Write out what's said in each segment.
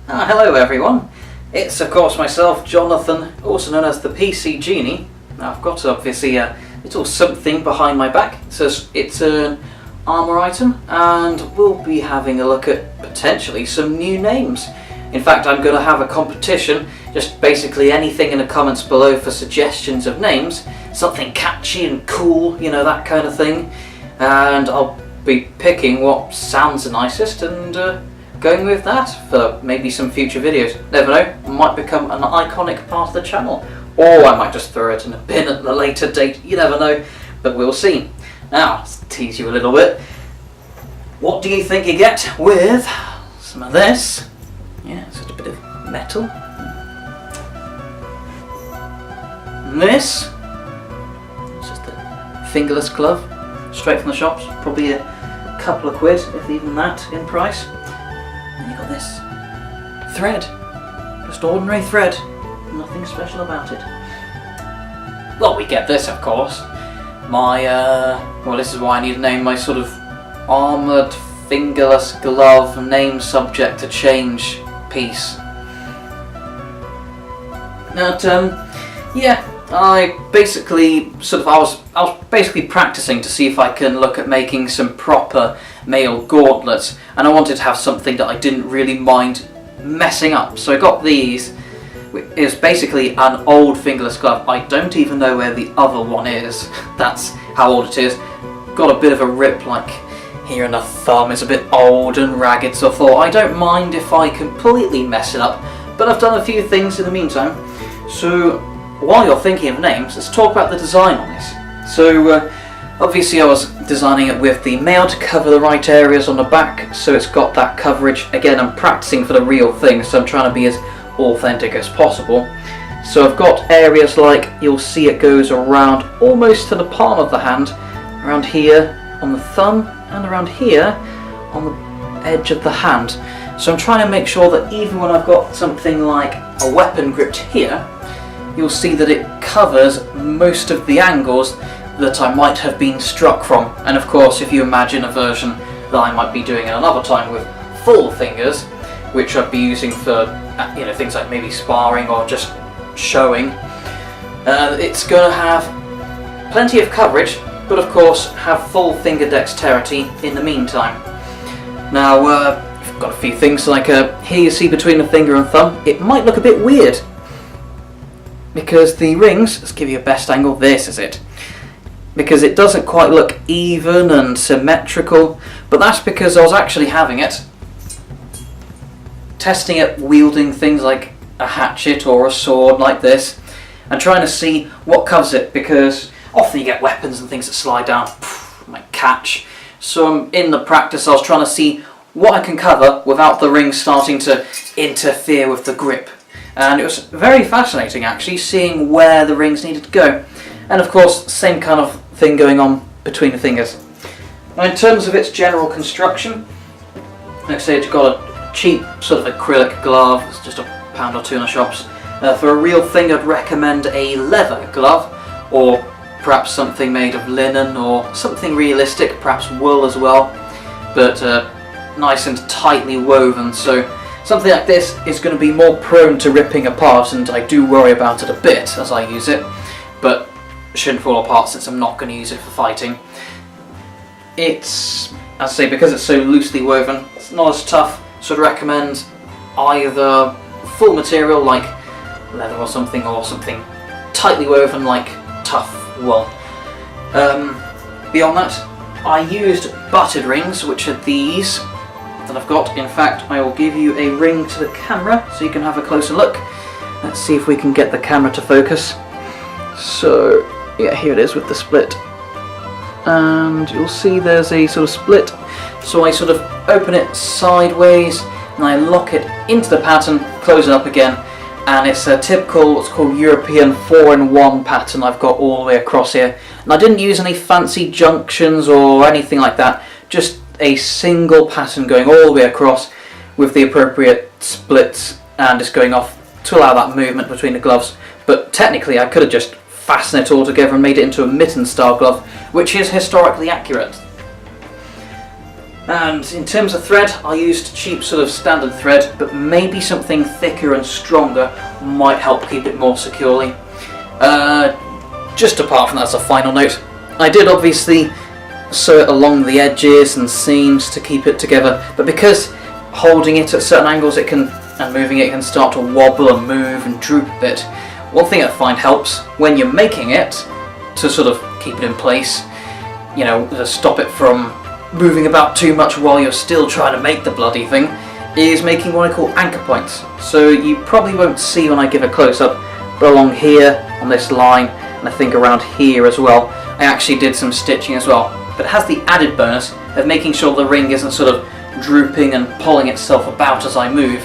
Hello everyone, it's of course myself, Jonathan, also known as the PC Genie. Now I've got obviously a little something behind my back. It says it's an armour item, and we'll be having a look at potentially some new names. In fact, I'm going to have a competition, just basically anything in the comments below for suggestions of names, something catchy and cool, you know, that kind of thing, and I'll be picking what sounds the nicest and going with that for maybe some future videos. Never know, might become an iconic part of the channel, or I might just throw it in a bin at a later date, you never know, but we'll see. Now, let's tease you a little bit. What do you think you get with some of this? Yeah, it's just a bit of metal. And this, it's just a fingerless glove, straight from the shops, probably a couple of quid, if even that, in price. And you got this thread, just ordinary thread, nothing special about it. Well, we get this, of course. My, well, this is why I need to name my sort of armoured fingerless glove name subject to change piece. Now, yeah, I was basically practicing to see if I can look at making some proper maille gauntlets, and I wanted to have something that I didn't really mind messing up. So I got these. It's basically an old fingerless glove. I don't even know where the other one is. That's how old it is. Got a bit of a rip like here in the thumb. It's a bit old and ragged, so I thought I don't mind if I completely mess it up, but I've done a few things in the meantime. So while you're thinking of names, let's talk about the design on this. So obviously I was designing it with the maille to cover the right areas on the back, so it's got that coverage. Again, I'm practicing for the real thing, so I'm trying to be as authentic as possible. So I've got areas like, you'll see it goes around almost to the palm of the hand, around here on the thumb, and around here on the edge of the hand. So I'm trying to make sure that even when I've got something like a weapon gripped here, you'll see that it covers most of the angles that I might have been struck from. And of course, if you imagine a version that I might be doing at another time with full fingers, which I'd be using for, you know, things like maybe sparring or just showing, it's going to have plenty of coverage, but of course have full finger dexterity in the meantime. Now, I've got a few things like here you see between the finger and thumb, it might look a bit weird because the rings, let's give you a best angle, this is it, because it doesn't quite look even and symmetrical, but that's because I was actually testing it wielding things like a hatchet or a sword like this, and trying to see what covers it, because often you get weapons and things that slide down, might catch. So in the practice I was trying to see what I can cover without the ring starting to interfere with the grip. And it was very fascinating actually, seeing where the rings needed to go. And of course, same kind of thing going on between the fingers. Now in terms of its general construction, like I say, it's got a cheap sort of acrylic glove. It's just £1 or £2 in the shops. For a real thing, I'd recommend a leather glove, or perhaps something made of linen, or something realistic, perhaps wool as well, but nice and tightly woven. So something like this is going to be more prone to ripping apart, and I do worry about it a bit as I use it, but it shouldn't fall apart since I'm not going to use it for fighting. It's, as I say, because it's so loosely woven, it's not as tough, so I'd recommend either full material like leather or something tightly woven like tough wool. Beyond that, I used butted rings, which are these that I've got. In fact, I will give you a ring to the camera so you can have a closer look. Let's see if we can get the camera to focus. So yeah, here it is with the split, and you'll see there's a sort of split, so I sort of open it sideways and I lock it into the pattern, close it up again, and it's a typical what's called European 4-in-1 pattern I've got all the way across here. And I didn't use any fancy junctions or anything like that, just a single pattern going all the way across with the appropriate splits, and it's going off to allow that movement between the gloves. But technically I could have just fastened it all together and made it into a mitten style glove, which is historically accurate. And in terms of thread, I used cheap sort of standard thread, but maybe something thicker and stronger might help keep it more securely. Just apart from that, as a final note, I did obviously sew it along the edges and seams to keep it together, but because holding it at certain angles and moving it can start to wobble and move and droop a bit, one thing I find helps when you're making it to sort of keep it in place, you know, to stop it from moving about too much while you're still trying to make the bloody thing, is making what I call anchor points. So you probably won't see when I give a close-up, but along here on this line, and I think around here as well, I actually did some stitching as well. But it has the added bonus of making sure the ring isn't sort of drooping and pulling itself about as I move.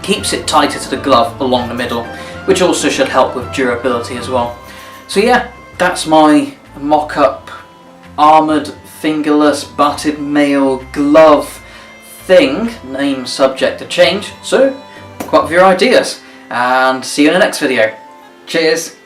Keeps it tighter to the glove along the middle, which also should help with durability as well. So yeah, that's my mock-up armoured fingerless butted maille glove thing, name subject to change, so come up with your ideas, and see you in the next video. Cheers!